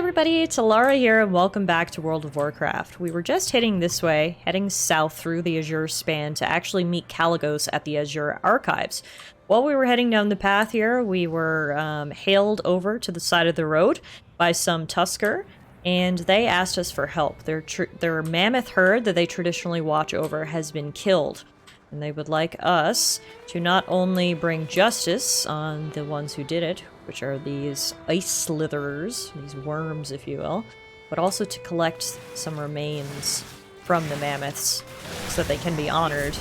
everybody, Tallara here, and welcome back to World of Warcraft. We were just heading this way, heading south through the Azure Span to actually meet Kalecgos at the Azure Archives. While we were heading down the path here, we were hailed over to the side of the road by some Tuskarr, and they asked us for help. Their mammoth herd that they traditionally watch over has been killed, and they would like us to not only bring justice on the ones who did it, which are these ice slitherers, these worms, if you will, but also to collect some remains from the mammoths so that they can be honored.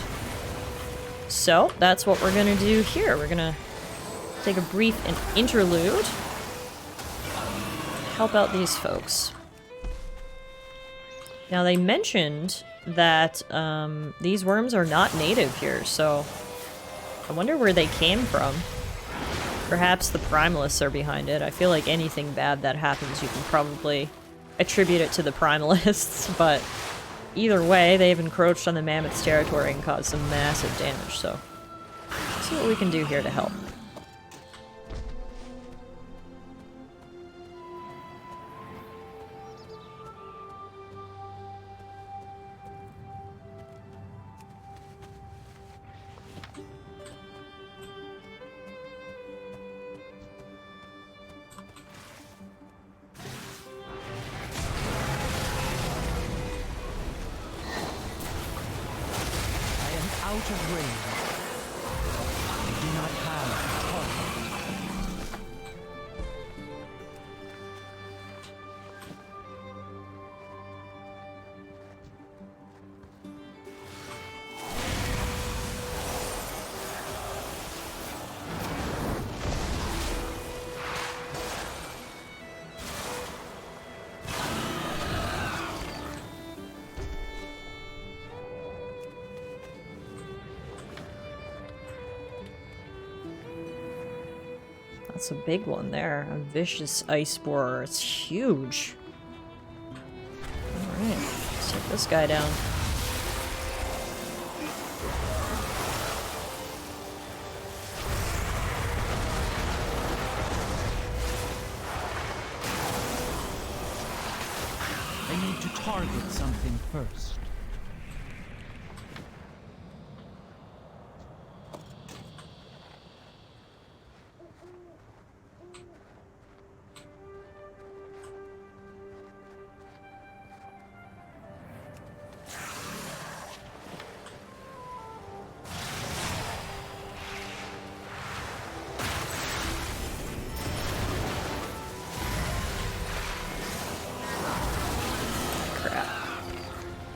So that's what we're gonna do here. We're gonna take a brief interlude, help out these folks. Now they mentioned that these worms are not native here, so I wonder where they came from. Perhaps the Primalists are behind it. I feel like anything bad that happens, you can probably attribute it to the Primalists, but either way, they've encroached on the Mammoth's territory and caused some massive damage, so let's see what we can do here to help. Out of range. I do not have target. That's a big one there. A vicious ice borer. It's huge. Alright, let's take this guy down. I need to target something first.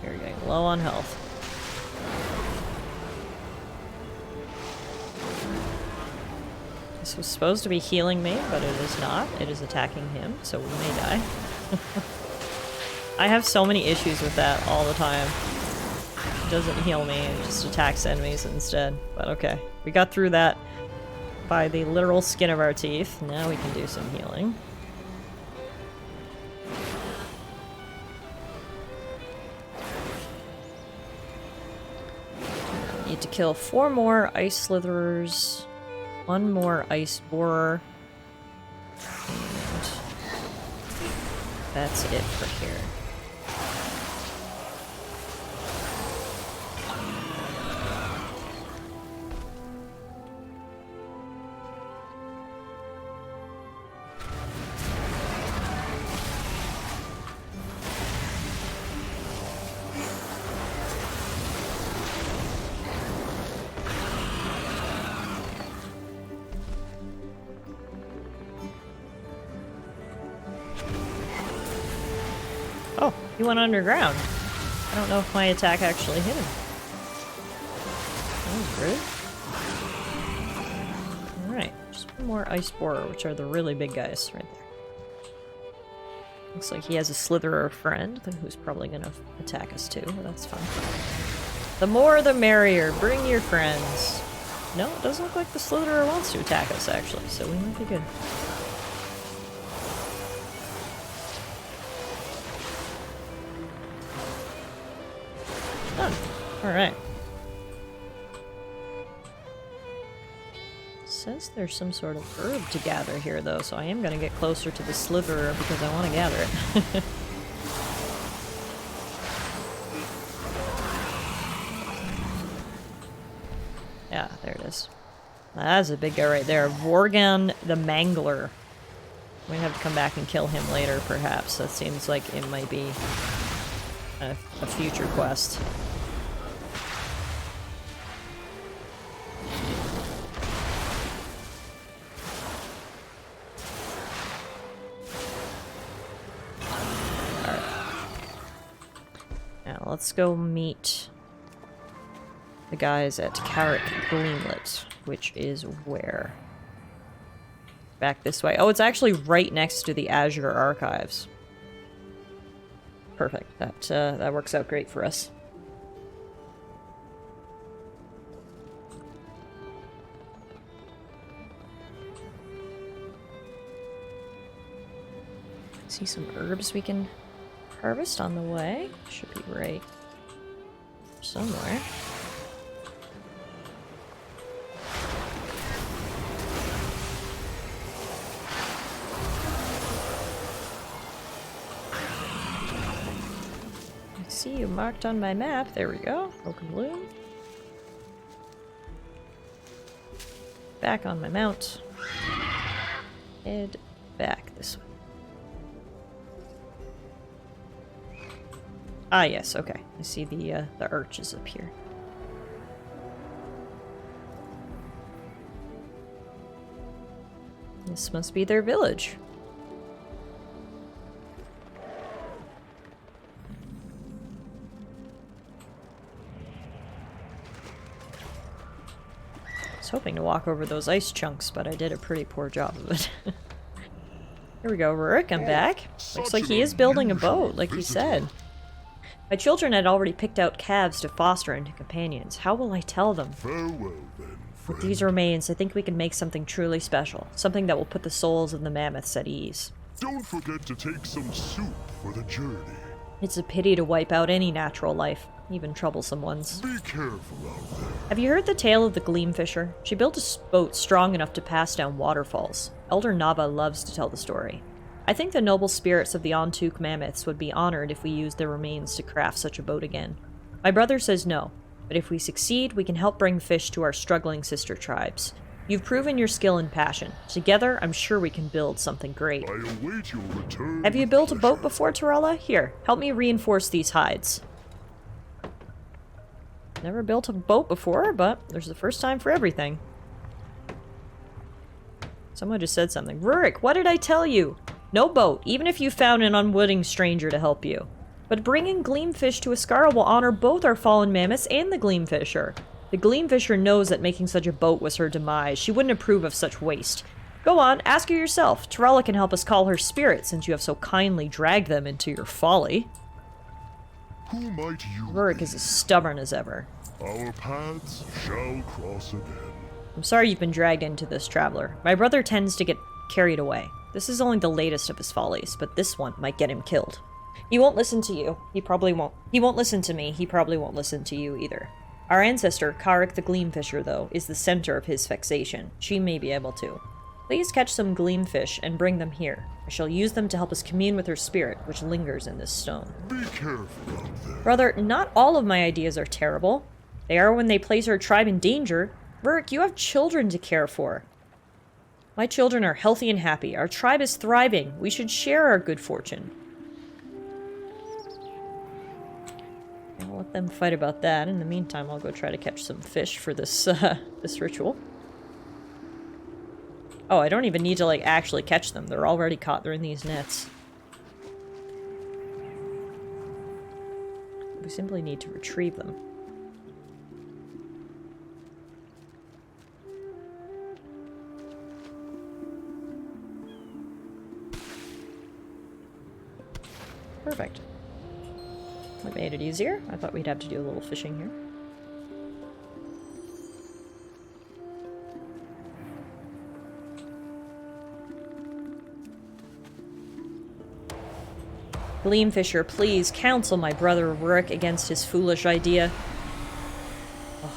You're getting low on health. This was supposed to be healing me, but it is not. It is attacking him, so we may die. I have so many issues with that all the time. It doesn't heal me, it just attacks enemies instead. But okay, we got through that by the literal skin of our teeth. Now we can do some healing. Need to kill 4 more ice slitherers, 1 more ice borer, and that's it for here. Oh, he went underground. I don't know if my attack actually hit him. That was rude. Alright, just 1 more ice borer, which are the really big guys right there. Looks like he has a slitherer friend, who's probably gonna attack us too, but that's fine. The more the merrier. Bring your friends. No, it doesn't look like the slitherer wants to attack us, actually, so we might be good. Done. Alright. Says There's some sort of herb to gather here, though, so I am going to get closer to the sliver because I want to gather it. Yeah, there it is. That's a big guy right there. Vorgan the Mangler. We have to come back and kill him later, perhaps. That seems like it might be a future quest. Now, let's go meet the guys at Carrick Gleamlet, which is where? Back this way. Oh, it's actually right next to the Azure Archives. Perfect. That works out great for us. See some herbs we can harvest on the way. Should be right somewhere. I see you marked on my map. There we go. Oaken Bloom. Back on my mount. Head back this way. Ah, yes, okay. I see the arches up here. This must be their village. I was hoping to walk over those ice chunks, but I did a pretty poor job of it. Here we go, Rurik, I'm back. Looks like he is building a boat, like he said. My children had already picked out calves to foster into companions. How will I tell them? Farewell, then, With these remains, I think we can make something truly special. Something that will put the souls of the mammoths at ease. Don't forget to take some soup for the journey. It's a pity to wipe out any natural life, even troublesome ones. Be careful out there. Have you heard the tale of the Gleamfisher? She built a boat strong enough to pass down waterfalls. Elder Nava loves to tell the story. I think the noble spirits of the Ontuk mammoths would be honored if we used their remains to craft such a boat again. My brother says no, but if we succeed, we can help bring fish to our struggling sister tribes. You've proven your skill and passion. Together, I'm sure we can build something great. I await your return. Have you built a boat before, Tallara? Here, help me reinforce these hides. Never built a boat before, but there's the first time for everything. Someone just said something. Rurik, what did I tell you? No boat, even if you found an unwitting stranger to help you. But bringing Gleamfish to Tuskarr will honor both our fallen mammoths and the Gleamfisher. The Gleamfisher knows that making such a boat was her demise. She wouldn't approve of such waste. Go on, ask her yourself. Tallara can help us call her spirit, since you have so kindly dragged them into your folly. Who might you Rurik be? is as stubborn as ever. Our paths shall cross again. I'm sorry you've been dragged into this, traveler. My brother tends to get carried away. This is only the latest of his follies, but this one might get him killed. He won't listen to you. He probably won't. He won't listen to me. He probably won't listen to you either. Our ancestor, Carrick the Gleamfisher, though, is the center of his vexation. She may be able to. Please catch some gleamfish and bring them here. I shall use them to help us commune with her spirit, which lingers in this stone. Be careful out there. Brother, not all of my ideas are terrible. They are when they place our tribe in danger. Rurik, you have children to care for. My children are healthy and happy. Our tribe is thriving. We should share our good fortune. I'll let them fight about that. In the meantime, I'll go try to catch some fish for this this ritual. Oh, I don't even need to, like, actually catch them. They're already caught. They're in these nets. We simply need to retrieve them. Perfect. That made it easier. I thought we'd have to do a little fishing here. Gleamfisher, please counsel my brother Rurik against his foolish idea.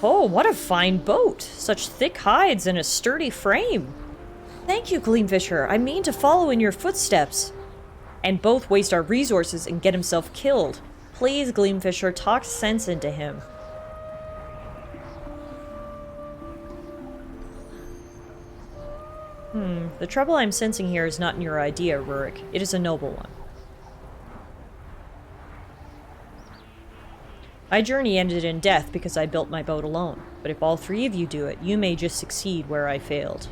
Oh, what a fine boat! Such thick hides and a sturdy frame! Thank you, Gleamfisher. I mean to follow in your footsteps. And both waste our resources and get himself killed. Please, Gleamfisher, talk sense into him. The trouble I'm sensing here is not in your idea, Rurik. It is a noble one. My journey ended in death because I built my boat alone. But if all three of you do it, you may just succeed where I failed.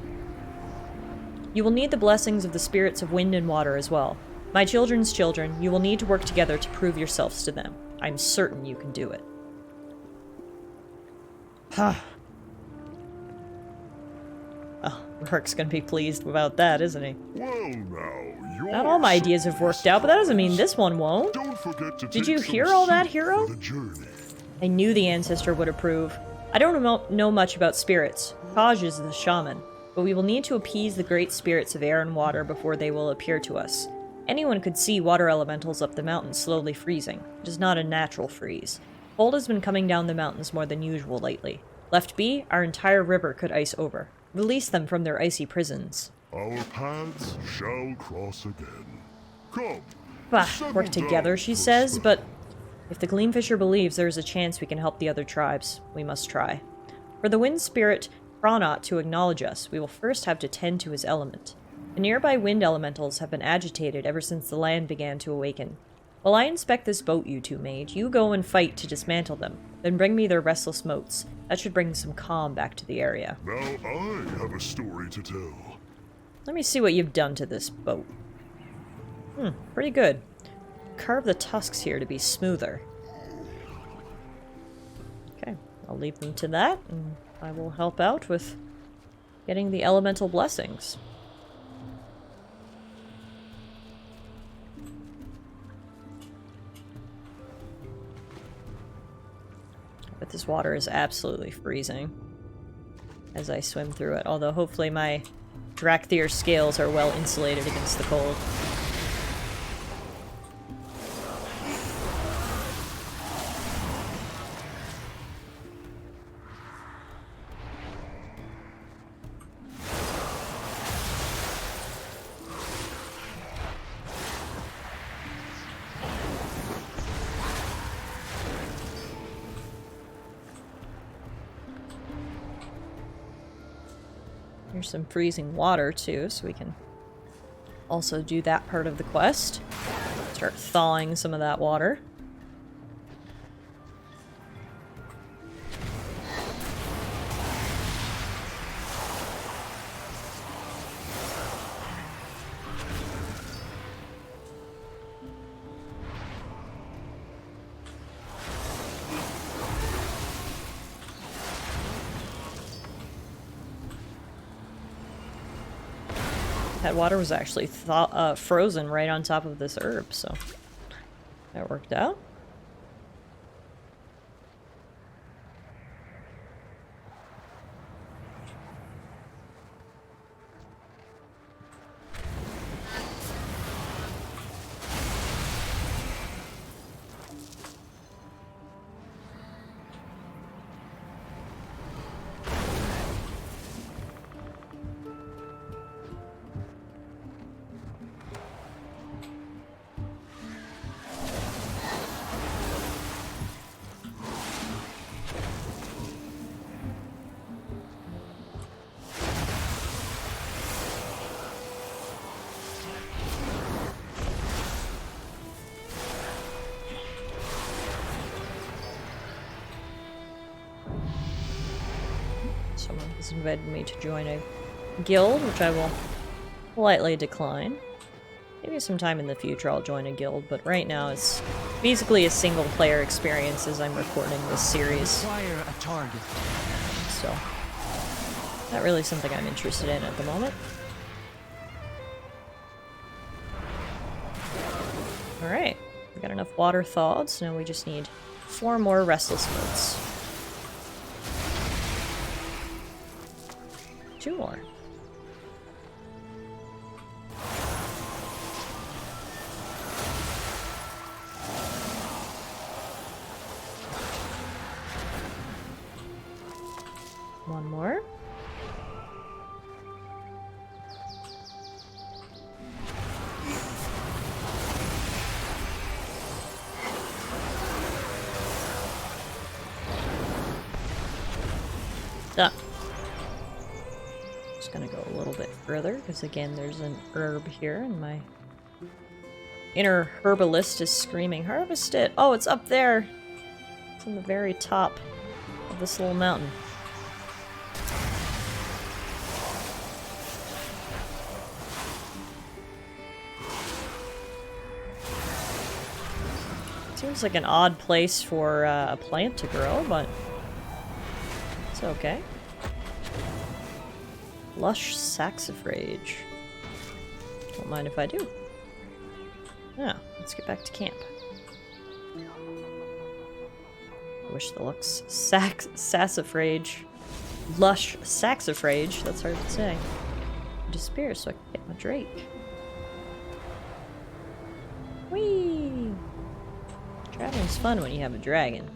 You will need the blessings of the spirits of wind and water as well. My children's children, you will need to work together to prove yourselves to them. I'm certain you can do it. Huh. Oh, Rurik's gonna be pleased about that, isn't he? Well now, you're Not all my ideas have worked out, but that doesn't mean this one won't. Don't forget to Did take you some hear all that, soup hero? for the journey. I knew the ancestor would approve. I don't know much about spirits. Taj is the shaman, but we will need to appease the great spirits of air and water before they will appear to us. Anyone could see water elementals up the mountain slowly freezing. It is not a natural freeze. Cold has been coming down the mountains more than usual lately. Left be, our entire river could ice over. Release them from their icy prisons. Our paths shall cross again. Come. Bah, settle work together, down, she says, Tuskarr. but if the Gleamfisher believes there is a chance we can help the other tribes, we must try. For the wind spirit Kronot to acknowledge us, we will first have to tend to his element. The nearby wind elementals have been agitated ever since the land began to awaken. While I inspect this boat you two made, you go and fight to dismantle them, then bring me their restless motes. That should bring some calm back to the area. Now I have a story to tell. Let me see what you've done to this boat. Pretty good. Carve the tusks here to be smoother. Okay, I'll leave them to that, and I will help out with getting the elemental blessings. But this water is absolutely freezing as I swim through it, although hopefully my Drakthir scales are well insulated against the cold. There's some freezing water too, so we can also do that part of the quest. Start thawing some of that water. That water was actually frozen right on top of this herb, so that worked out. Someone has invited me to join a guild, which I will politely decline. Maybe sometime in the future I'll join a guild, but right now it's basically a single player experience as I'm recording this series. Acquire a target. So, not really something I'm interested in at the moment. Alright, we got enough water thawed, so now we just need 4 more restless motes. 2 more. one more. Done. Just gonna go a little bit further, because again, there's an herb here, and my inner herbalist is screaming, harvest it! Oh, it's up there! It's on the very top of this little mountain. Seems like an odd place for a plant to grow, but it's okay. Lush saxifrage. Don't mind if I do. Now, let's get back to camp. I wish the saxifrage. Lush saxifrage, that's hard to say. Disappears so I can get my drake. Whee! Traveling's fun when you have a dragon.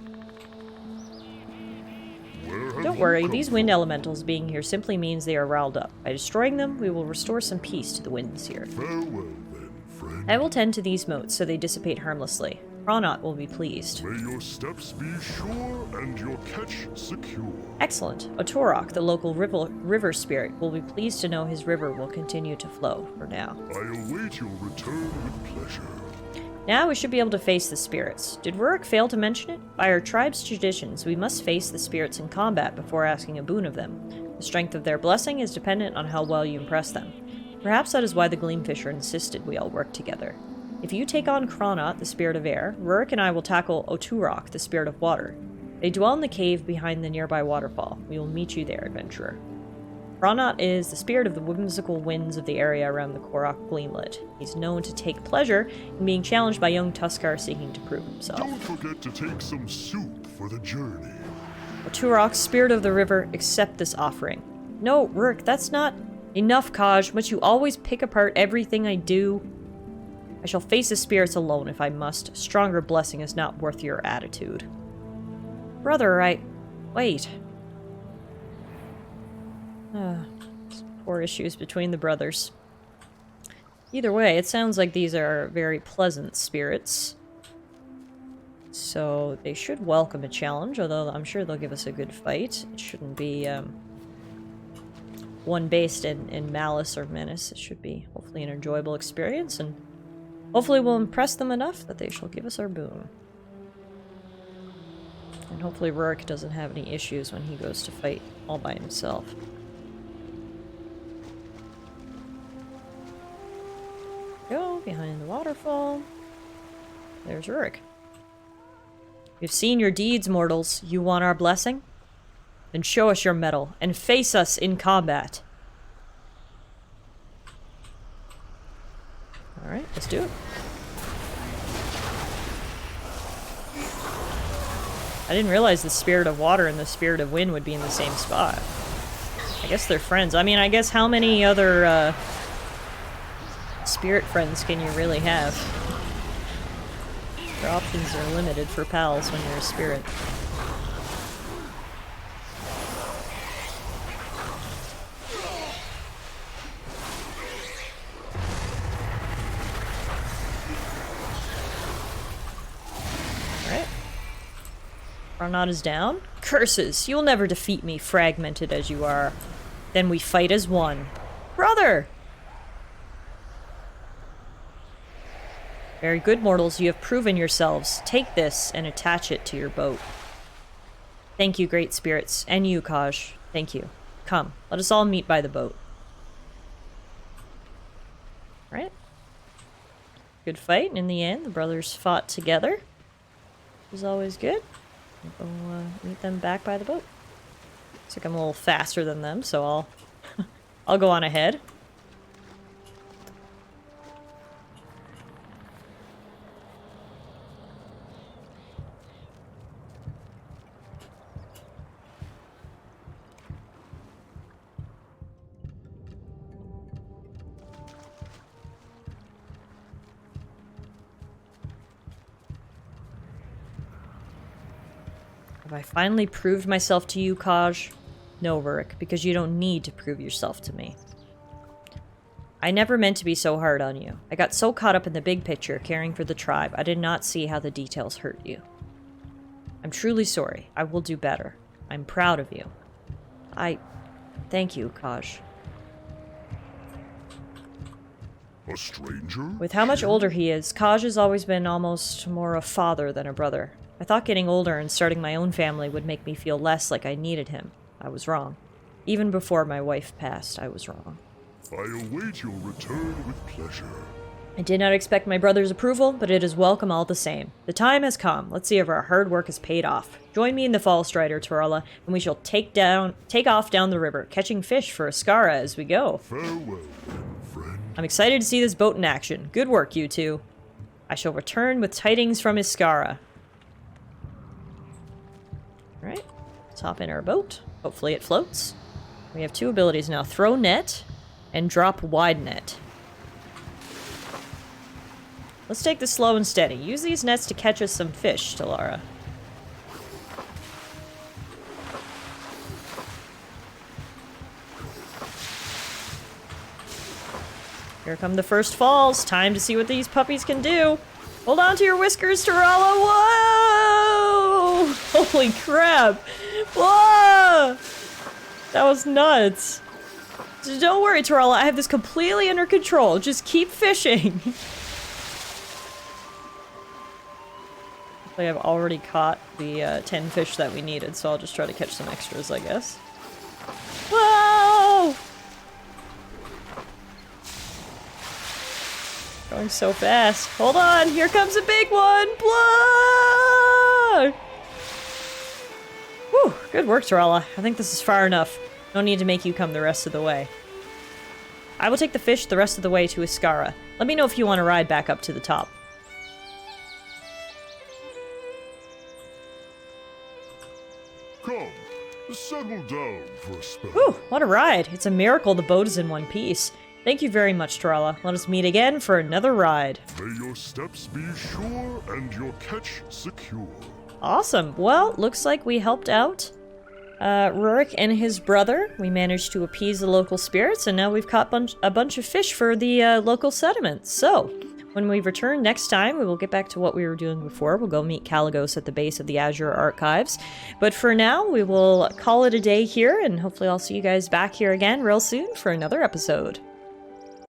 Don't worry, these wind elementals being here simply means they are riled up. By destroying them, we will restore some peace to the winds here. Farewell then, friend. I will tend to these moats so they dissipate harmlessly. Kronot will be pleased. May your steps be sure and your catch secure. Excellent. Oturok, the local river spirit, will be pleased to know his river will continue to flow for now. I await your return with pleasure. Now we should be able to face the spirits. Did Rurik fail to mention it? By our tribe's traditions, we must face the spirits in combat before asking a boon of them. The strength of their blessing is dependent on how well you impress them. Perhaps that is why the Gleamfisher insisted we all work together. If you take on Kronot, the spirit of air, Rurik and I will tackle Oturok, the spirit of water. They dwell in the cave behind the nearby waterfall. We will meet you there, adventurer. Kronot is the spirit of the whimsical winds of the area around the Korok Gleamlet. He's known to take pleasure in being challenged by young Tuskarr seeking to prove himself. Don't forget to take some soup for the journey. Oturok, spirit of the river, accept this offering. No, Rurik, that's not enough, Kaj. Must you always pick apart everything I do? I shall face the spirits alone if I must. Stronger blessing is not worth your attitude. Brother, wait. Poor issues between the brothers. Either way, it sounds like these are very pleasant spirits. So they should welcome a challenge, although I'm sure they'll give us a good fight. It shouldn't be one based in malice or menace. It should be hopefully an enjoyable experience, and hopefully we'll impress them enough that they shall give us our boon. And hopefully Rurik doesn't have any issues when he goes to fight all by himself. Go behind the waterfall. There's Rurik. You've seen your deeds, mortals. You want our blessing? Then show us your mettle and face us in combat. Alright, let's do it. I didn't realize the spirit of water and the spirit of wind would be in the same spot. I guess they're friends. I mean, I guess how many other spirit friends can you really have? Your options are limited for pals when you're a spirit. Alright. Kronot is down. Curses! You'll never defeat me, fragmented as you are. Then we fight as one. Brother! Very good, mortals. You have proven yourselves. Take this and attach it to your boat. Thank you, great spirits. And you, Kaj. Thank you. Come, let us all meet by the boat. Right? Good fight. In the end, the brothers fought together. It was always good. We'll go meet them back by the boat. Looks like I'm a little faster than them, so I'll go on ahead. Have I finally proved myself to you, Kaj? No, Rurik, because you don't need to prove yourself to me. I never meant to be so hard on you. I got so caught up in the big picture, caring for the tribe, I did not see how the details hurt you. I'm truly sorry. I will do better. I'm proud of you. Thank you, Kaj. A stranger? With how much older he is, Kaj has always been almost more a father than a brother. I thought getting older and starting my own family would make me feel less like I needed him. I was wrong. Even before my wife passed, I was wrong. I await your return with pleasure. I did not expect my brother's approval, but it is welcome all the same. The time has come. Let's see if our hard work has paid off. Join me in the Fall Strider, Tallara, and we shall take off down the river, catching fish for Tuskarr as we go. Farewell, then, friend. I'm excited to see this boat in action. Good work, you two. I shall return with tidings from Tuskarr. Alright, let's hop in our boat. Hopefully it floats. We have two abilities now. Throw net and drop wide net. Let's take this slow and steady. Use these nets to catch us some fish, Tallara. Here come the first falls. Time to see what these puppies can do. Hold on to your whiskers, Tallara. Whoa! Holy crap. Whoa! That was nuts. Don't worry, Tallara. I have this completely under control. Just keep fishing. I've already caught the 10 fish that we needed, so I'll just try to catch some extras, I guess. Whoa! Going so fast. Hold on, here comes a big one! Blah! Whew, good work, Tallara. I think this is far enough. No need to make you come the rest of the way. I will take the fish the rest of the way to Tuskarr. Let me know if you want to ride back up to the top. Come, settle down for a spell. Whew, what a ride. It's a miracle the boat is in one piece. Thank you very much, Tallara. Let us meet again for another ride. May your steps be sure and your catch secure. Awesome. Well, looks like we helped out Rurik and his brother. We managed to appease the local spirits, and now we've caught a bunch of fish for the local settlements. So, when we return next time, we will get back to what we were doing before. We'll go meet Kalagos at the base of the Azure Archives. But for now, we will call it a day here, and hopefully I'll see you guys back here again real soon for another episode.